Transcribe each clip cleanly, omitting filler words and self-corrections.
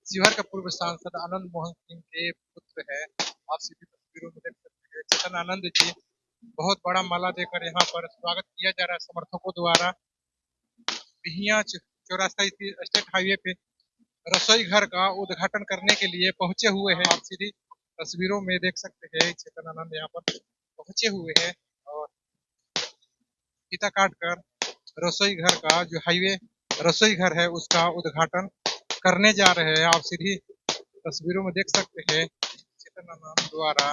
शिवहर के पूर्व सांसद आनंद मोहन सिंह के पुत्र है। आप सीधी तस्वीरों में देख सकते हैं चेतन आनंद जी बहुत बड़ा माला देकर यहाँ पर स्वागत किया जा रहा है समर्थकों द्वारा। बिहियां चौरास्ता स्टेट हाईवे पे रसोई घर का उद्घाटन करने के लिए पहुंचे हुए हैं। आप सीधी तस्वीरों में देख सकते हैं चेतन आनंद यहाँ पर पहुंचे हुए हैं और फीता काट कर रसोई घर का जो हाईवे रसोई घर है उसका उद्घाटन करने जा रहे हैं। आप सीधी तस्वीरों में देख सकते हैं चेतन आनंद द्वारा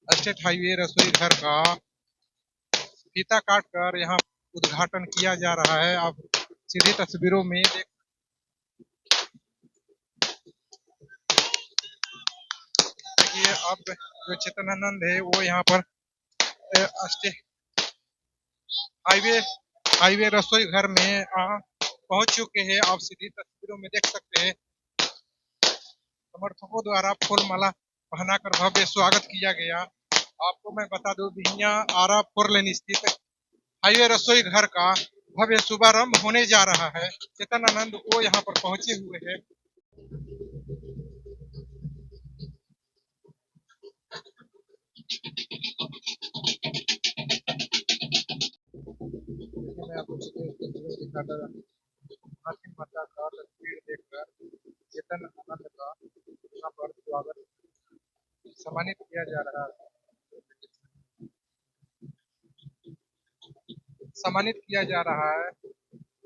स्टेट हाईवे रसोई घर का फीता काट कर यहाँ उद्घाटन किया जा रहा है। आप सीधी तस्वीरों में देख देखिए अब जो चेतन आनंद है वो यहाँ पर हाईवे रसोई घर में पहुंच चुके हैं। आप सीधी तस्वीरों में देख सकते हैं समर्थकों द्वारा फूल माला पहनाकर भव्य स्वागत किया गया। आपको मैं बता दूं बिहियां आरा फोर लेन स्थित हाईवे रसोई घर का भव्य शुभारंभ होने जा रहा है। चेतन आनंद वो यहाँ पर पहुंचे हुए हैं। मैं आपको दिखाता हाथी माता का तस्वीर देखकर चेतन आनंद का यहाँ पर स्वागत सम्मानित किया जा रहा है। सम्मानित किया जा रहा है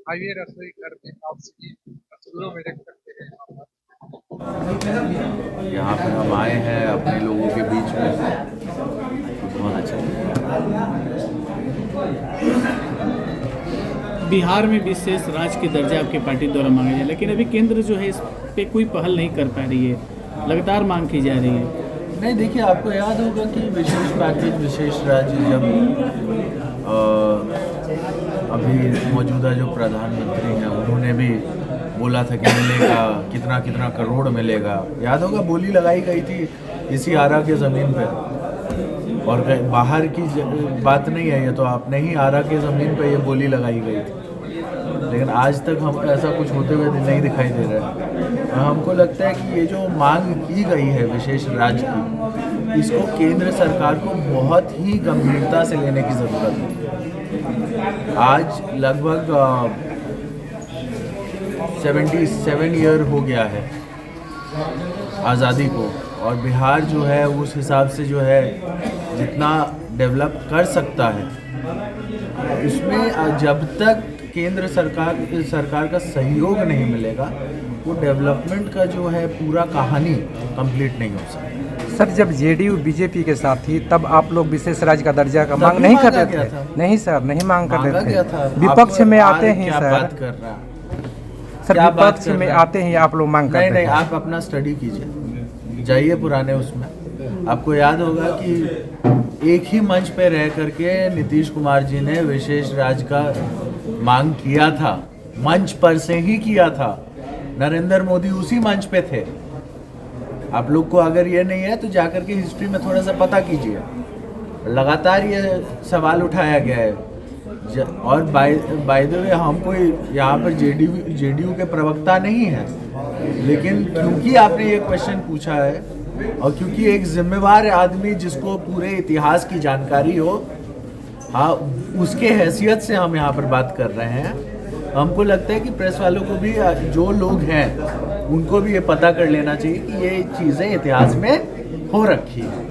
हाईवे रसोई घर में। आप सभी तस्वीरों में देख सकते हैं यहाँ पर हम आए हैं अपने लोगों के बीच में, तो बहुत अच्छा लगा। बिहार में विशेष राज्य के दर्जा आपकी पार्टी द्वारा मांगा जाए, लेकिन अभी केंद्र जो है इस पे कोई पहल नहीं कर पा रही है, लगातार मांग की जा रही है। नहीं, देखिए, आपको याद होगा कि विशेष पैकेज विशेष राज्य जब अभी मौजूदा जो प्रधानमंत्री हैं उन्होंने भी बोला था कि मिलेगा, कितना कितना करोड़ मिलेगा। याद होगा, बोली लगाई गई थी इसी आरा के ज़मीन पे, और बाहर की बात नहीं है ये, तो आपने ही आरा के ज़मीन पे ये बोली लगाई गई थी। लेकिन आज तक हम ऐसा कुछ होते हुए नहीं दिखाई दे रहा है। और हमको लगता है कि ये जो मांग की गई है विशेष राज्य की, इसको केंद्र सरकार को बहुत ही गंभीरता से लेने की ज़रूरत है। आज लगभग 77 ईयर हो गया है आज़ादी को, और बिहार जो है उस हिसाब से जो है जितना डेवलप कर सकता है, इसमें जब तक केंद्र सरकार का सहयोग नहीं मिलेगा, वो डेवलपमेंट का जो है पूरा कहानी कंप्लीट नहीं हो सकती। सर, जब जेडीयू बीजेपी के साथ थी तब आप लोग विशेष राज्य का दर्जा का मांग नहीं करते थे? नहीं सर, नहीं मांग करते थे। विपक्ष में आते हैं सर, बात कर रहा सर, विपक्ष में आते हैं आप लोग मांग करते हैं। नहीं, आप अपना स्टडी कीजिए, जाइए पुराने उसमें। आपको याद होगा कि एक ही मंच पे रह करके नीतीश कुमार जी ने विशेष राज्य का मांग किया था, मंच पर से ही किया था। नरेंद्र मोदी उसी मंच पे थे। आप लोग को अगर ये नहीं है तो जाकर के हिस्ट्री में थोड़ा सा पता कीजिए। लगातार ये सवाल उठाया गया है। और बाय द वे, हम कोई यहाँ पर जेडीयू के प्रवक्ता नहीं हैं, लेकिन क्योंकि आपने ये क्वेश्चन पूछा है और क्योंकि एक जिम्मेवार आदमी जिसको पूरे इतिहास की जानकारी हो, हाँ, उसके हैसियत से हम यहाँ पर बात कर रहे हैं। हमको लगता है कि प्रेस वालों को भी, जो लोग हैं उनको भी ये पता कर लेना चाहिए कि ये चीज़ें इतिहास में हो रखी है।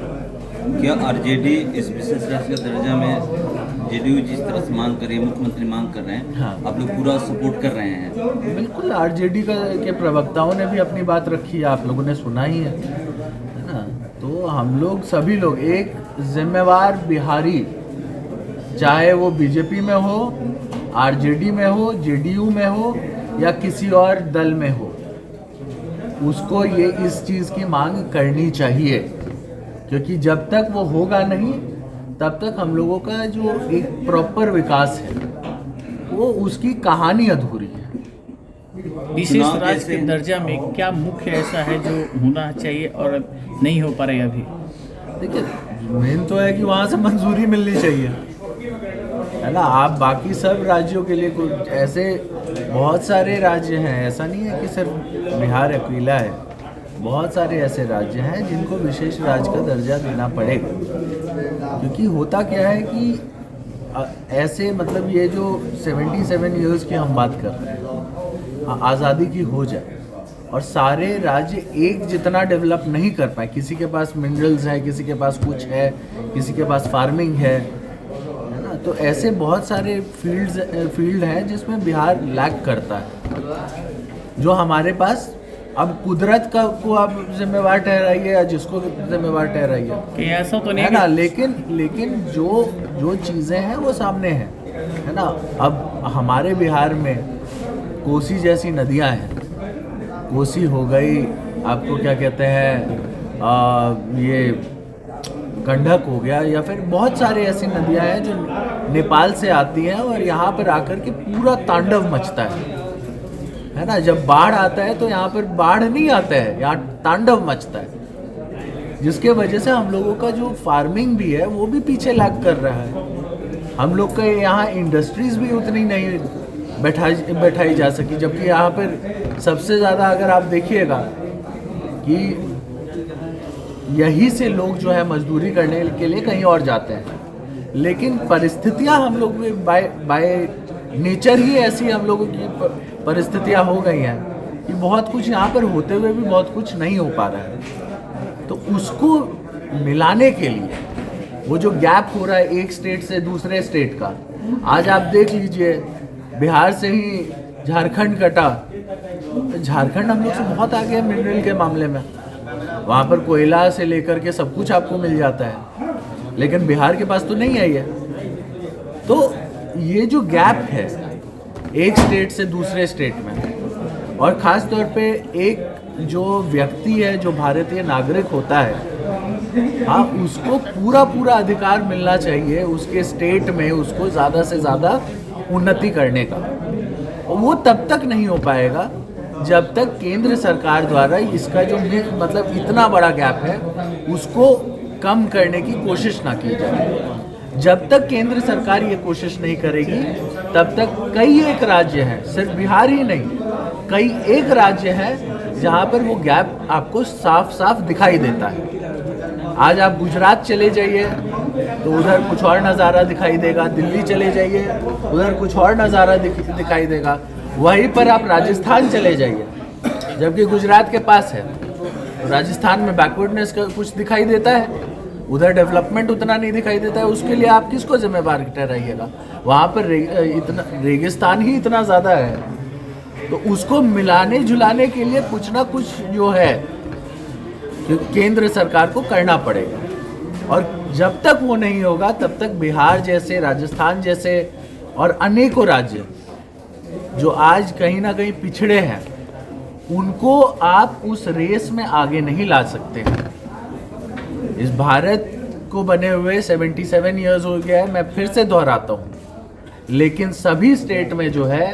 क्या आरजेडी इस विशेष राज्य का दर्जा में जेडीयू जिस तरह से मांग कर रही है, मुख्यमंत्री मांग कर रहे हैं, हाँ, आप लोग पूरा सपोर्ट कर रहे हैं? बिल्कुल, आरजेडी के प्रवक्ताओं ने भी अपनी बात रखी है, आप लोगों ने सुना ही है ना। तो हम लोग सभी लोग एक जिम्मेवार बिहारी, चाहे वो बीजेपी में हो, आरजेडी में हो, जेडीयू में हो या किसी और दल में हो, उसको ये इस चीज़ की मांग करनी चाहिए, क्योंकि जब तक वो होगा नहीं तब तक हम लोगों का जो एक प्रॉपर विकास है वो उसकी कहानी अधूरी है। विशेष राज्य के दर्जा में क्या मुख्य ऐसा है जो होना चाहिए और नहीं हो पा रहा अभी? देखिए, मेन तो है कि वहाँ से मंजूरी मिलनी चाहिए। है ना। आप बाकी सब राज्यों के लिए कुछ ऐसे बहुत सारे राज्य हैं, ऐसा नहीं है कि सिर्फ बिहार अकेला है, बहुत सारे ऐसे राज्य हैं जिनको विशेष राज्य का दर्जा देना पड़ेगा। क्योंकि होता क्या है कि ऐसे मतलब ये जो 77 ईयर्स की हम बात कर रहे हैं, आज़ादी की हो जाए और सारे राज्य एक जितना डेवलप नहीं कर पाए, किसी के पास मिनरल्स है, किसी के पास कुछ है, किसी के पास फार्मिंग है ना, तो ऐसे बहुत सारे फील्ड हैं जिसमें बिहार लैक करता है, जो हमारे पास अब कुदरत का को आप जिम्मेवार ठहराइए या जिसको जिम्मेवार ठहराइए, कि ऐसा तो नहीं है ना, लेकिन जो चीज़ें हैं वो सामने हैं, है ना। अब हमारे बिहार में कोसी जैसी नदियां हैं, कोसी हो गई, आपको क्या कहते हैं ये गंडक हो गया, या फिर बहुत सारी ऐसी नदियां हैं जो नेपाल से आती हैं और यहाँ पर आकर के पूरा तांडव मचता है ना। जब बाढ़ आता है तो यहाँ पर बाढ़ नहीं आता है, यहाँ तांडव मचता है, जिसके वजह से हम लोगों का जो फार्मिंग भी है वो भी पीछे लैग कर रहा है। हम लोग का यहाँ इंडस्ट्रीज भी उतनी नहीं बैठाई जा सकी, जबकि यहाँ पर सबसे ज़्यादा अगर आप देखिएगा कि यही से लोग जो है मजदूरी करने के लिए कहीं और जाते हैं, लेकिन परिस्थितियाँ हम लोग में बाय नेचर ही ऐसी हम लोगों की परिस्थितियाँ हो गई हैं कि बहुत कुछ यहाँ पर होते हुए भी बहुत कुछ नहीं हो पा रहा है। तो उसको मिलाने के लिए वो जो गैप हो रहा है एक स्टेट से दूसरे स्टेट का, आज आप देख लीजिए बिहार से ही झारखंड कटा, झारखंड हम लोग से बहुत आगे है मिनरल के मामले में, वहाँ पर कोयला से लेकर के सब कुछ आपको मिल जाता है, लेकिन बिहार के पास तो नहीं है ये। तो ये जो गैप है एक स्टेट से दूसरे स्टेट में, और ख़ास तौर पे एक जो व्यक्ति है जो भारतीय नागरिक होता है, हाँ, उसको पूरा अधिकार मिलना चाहिए उसके स्टेट में, उसको ज़्यादा से ज़्यादा उन्नति करने का। और वो तब तक नहीं हो पाएगा जब तक केंद्र सरकार द्वारा इसका जो मतलब इतना बड़ा गैप है उसको कम करने की कोशिश ना की जाए। जब तक केंद्र सरकार ये कोशिश नहीं करेगी तब तक कई एक राज्य हैं, सिर्फ बिहार ही नहीं, कई एक राज्य हैं जहाँ पर वो गैप आपको साफ साफ दिखाई देता है। आज आप गुजरात चले जाइए तो उधर कुछ और नज़ारा दिखाई देगा, दिल्ली चले जाइए उधर कुछ और नज़ारा दिखाई देगा, वहीं पर आप राजस्थान चले जाइए जबकि गुजरात के पास है, तो राजस्थान में बैकवर्डनेस का कुछ दिखाई देता है, उधर डेवलपमेंट उतना नहीं दिखाई देता है। उसके लिए आप किसको जिम्मेवार ठहराइएगा? वहाँ पर इतना रेगिस्तान ही इतना ज़्यादा है, तो उसको मिलाने जुलाने के लिए कुछ ना कुछ जो है केंद्र सरकार को करना पड़ेगा, और जब तक वो नहीं होगा तब तक बिहार जैसे, राजस्थान जैसे और अनेकों राज्य जो आज कहीं ना कहीं पिछड़े हैं, उनको आप उस रेस में आगे नहीं ला सकते हैं। इस भारत को बने हुए 77 ईयर्स हो गया है, मैं फिर से दोहराता हूँ, लेकिन सभी स्टेट में जो है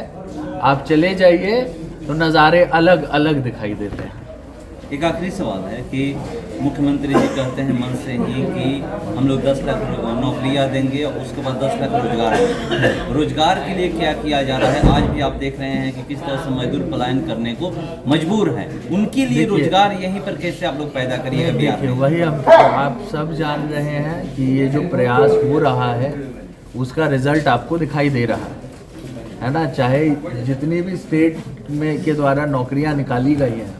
आप चले जाइए तो नज़ारे अलग अलग दिखाई देते हैं। एक आखिरी सवाल है कि मुख्यमंत्री जी कहते हैं मन से ही कि हम लोग 10 लाख नौकरियां देंगे और उसके बाद 10 लाख रोजगार के लिए क्या किया जा रहा है? आज भी आप देख रहे हैं कि किस तरह से मजदूर पलायन करने को मजबूर हैं, उनके लिए रोजगार यहीं पर कैसे आप लोग पैदा करिएगा बिहार में? वही आप सब जान रहे हैं कि ये जो प्रयास हो रहा है उसका रिजल्ट आपको दिखाई दे रहा है ना। चाहे जितनी भी स्टेट में के द्वारा नौकरियां निकाली गई हैं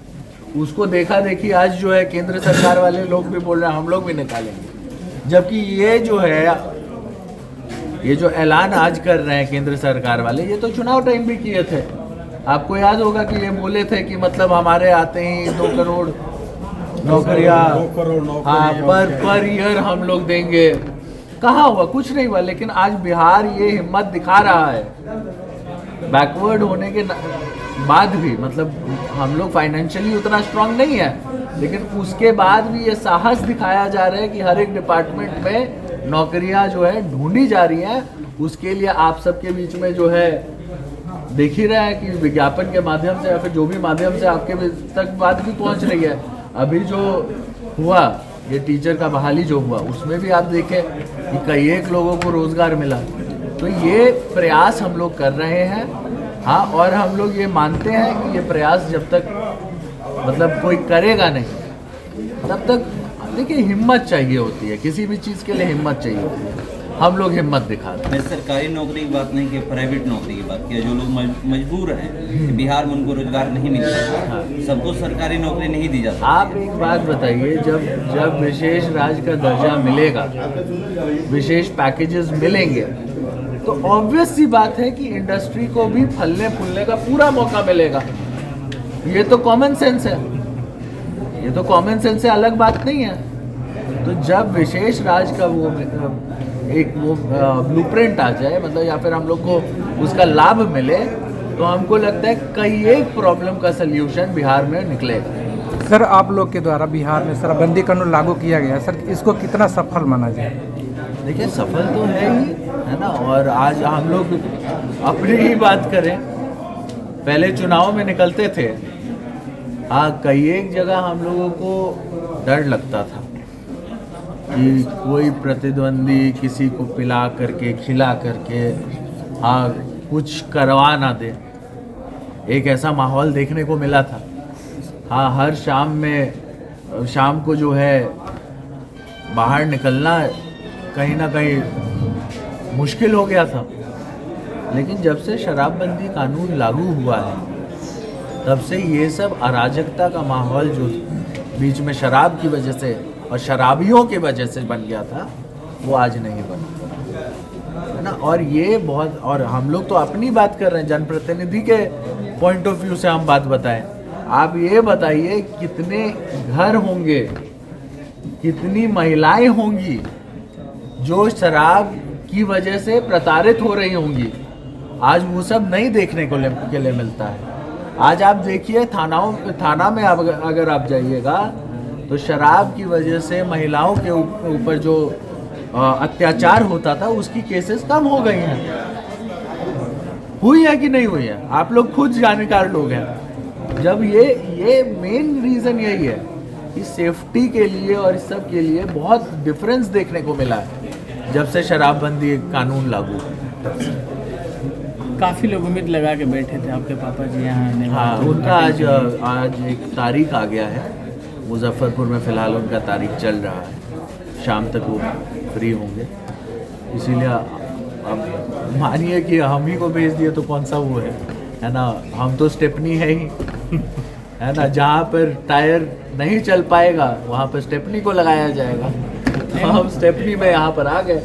उसको देखा देखी आज जो है केंद्र सरकार वाले लोग भी बोल रहे हैं हम लोग भी निकालेंगे, जबकि ये जो है ये जो ऐलान आज कर रहे हैं केंद्र सरकार वाले, ये तो चुनाव टाइम भी किए थे। आपको याद होगा कि ये बोले थे कि मतलब हमारे आते ही 2 करोड़ नौकरियां, हाँ, पर ईयर हम लोग देंगे। कहाँ हुआ? कुछ नहीं हुआ। लेकिन आज बिहार ये हिम्मत दिखा रहा है, बैकवर्ड होने के बाद भी, मतलब हम लोग फाइनेंशियली उतना स्ट्रांग नहीं है, लेकिन उसके बाद भी ये साहस दिखाया जा रहा है कि हर एक डिपार्टमेंट में नौकरियां जो है ढूंढी जा रही हैं। उसके लिए आप सबके बीच में जो है देख ही रहे हैं कि विज्ञापन के माध्यम से या फिर जो भी माध्यम से आपके तक बात भी पहुंच रही है। अभी जो हुआ ये टीचर का बहाली जो हुआ, उसमें भी आप देखें कि कई एक लोगों को रोजगार मिला, तो ये प्रयास हम लोग कर रहे हैं। हाँ, और हम लोग ये मानते हैं कि ये प्रयास जब तक मतलब कोई करेगा नहीं तब तक, देखिए हिम्मत चाहिए होती है, किसी भी चीज़ के लिए हिम्मत चाहिए होती है। हम लोग हिम्मत दिखाते हैं। मैं सरकारी नौकरी की बात नहीं की, प्राइवेट नौकरी की बात किया। जो लोग मजबूर हैं कि बिहार में उनको रोजगार नहीं मिल रहा है, सबको सरकारी नौकरी नहीं दी जाती। आप एक बात बताइए, जब विशेष राज्य का दर्जा मिलेगा, विशेष पैकेजेस मिलेंगे, तो ऑब्वियस सी बात है कि इंडस्ट्री को भी फलने फूलने का पूरा मौका मिलेगा। ये तो कॉमन सेंस है, ये तो कॉमन सेंस से अलग बात नहीं है। तो जब विशेष राज्य का वो ब्लूप्रिंट आ जाए, मतलब या फिर हम लोग को उसका लाभ मिले, तो हमको लगता है कई एक प्रॉब्लम का सल्यूशन बिहार में निकलेगा। सर, आप लोग के द्वारा बिहार में शराबबंदी कानून लागू किया गया, सर इसको कितना सफल माना जाए? देखिए, सफल तो है ही, है ना। और आज हम लोग अपनी ही बात करें, पहले चुनाव में निकलते थे, हाँ, कई एक जगह हम लोगों को डर लगता था कि कोई प्रतिद्वंदी किसी को पिला करके खिला करके हाँ कुछ करवा ना दे। एक ऐसा माहौल देखने को मिला था। हाँ, हर शाम को जो है बाहर निकलना कहीं ना कहीं मुश्किल हो गया था। लेकिन जब से शराबबंदी कानून लागू हुआ है, तब से ये सब अराजकता का माहौल जो बीच में शराब की वजह से और शराबियों की वजह से बन गया था, वो आज नहीं बना, है ना। और ये बहुत, और हम लोग तो अपनी बात कर रहे हैं, जनप्रतिनिधि के पॉइंट ऑफ व्यू से हम बात बताएं। आप ये बताइए कितने घर होंगे, कितनी महिलाएं होंगी जो शराब की वजह से प्रताड़ित हो रही होंगी। आज वो सब नहीं देखने को के लिए मिलता है। आज आप देखिए थाना में अगर आप जाइएगा, तो शराब की वजह से महिलाओं के ऊपर जो अत्याचार होता था, उसकी केसेस कम हो गई हैं। हुई है कि नहीं हुई है? आप लोग खुद जानकार लोग हैं। जब ये मेन रीज़न यही है कि सेफ्टी के लिए और इस सब के लिए बहुत डिफरेंस देखने को मिला है जब से शराबबंदी कानून लागू। काफ़ी लोग उम्मीद लगा के बैठे थे आपके पापा जी यहाँ आने। हाँ, उनका आज एक तारीख आ गया है। मुजफ्फरपुर में फ़िलहाल उनका तारीख चल रहा है, शाम तक वो फ्री होंगे। इसीलिए अब मानिए कि हम ही को भेज दिए तो कौन सा वो है ना। हम तो स्टेपनी है ही, है ना। जहाँ पर टायर नहीं चल पाएगा वहाँ पर स्टेपनी को लगाया जाएगा। हम स्टेपनी में यहाँ पर आ गए।